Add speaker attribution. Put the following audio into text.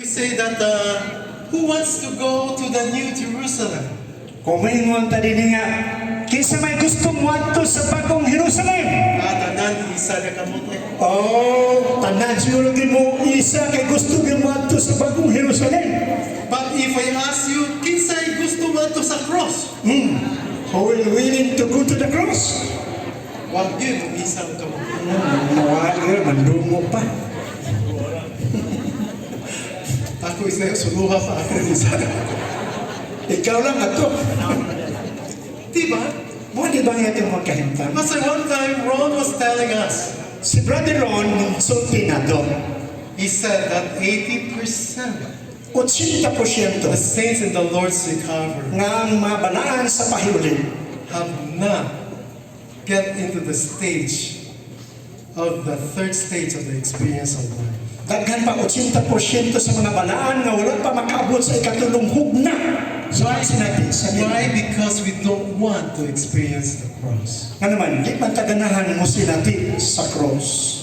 Speaker 1: We say that who wants to go to the New Jerusalem?
Speaker 2: Kung maingon tadi nga, kinsa may gustong wadto sa bagong Jerusalem?
Speaker 1: Tanan isa na kamote.
Speaker 2: Oh, tanan siguro mo isa kay gusto gyud wadto sa bagong Jerusalem.
Speaker 1: But if I ask you, kinsay gusto mo to sa cross?
Speaker 2: Who will willing to go to the cross?
Speaker 1: Wag yun, isang kamote.
Speaker 2: Mawala, mandungo pa.
Speaker 1: Ako isa yung suluha pa ako isa.
Speaker 2: Ikaw lang ato.
Speaker 1: Diba?
Speaker 2: Mo di ba nga itong magkahintang?
Speaker 1: Kasi one time, Ron was telling us,
Speaker 2: Si Brother Ron, sulti na to.
Speaker 1: he said that 80%
Speaker 2: 80%
Speaker 1: the saints in the Lord's recovery
Speaker 2: nga ang mga balaan sa pahiulin
Speaker 1: have not get into the stage of the third stage of the experience of life.
Speaker 2: daghan pa 80% sa mga balaan nga wala pa makaabot sa ikatulong hugna. So ay sinabi sa
Speaker 1: Why? Because we don't want to experience the cross.
Speaker 2: nga naman, di man taganahan mo sinati sa cross.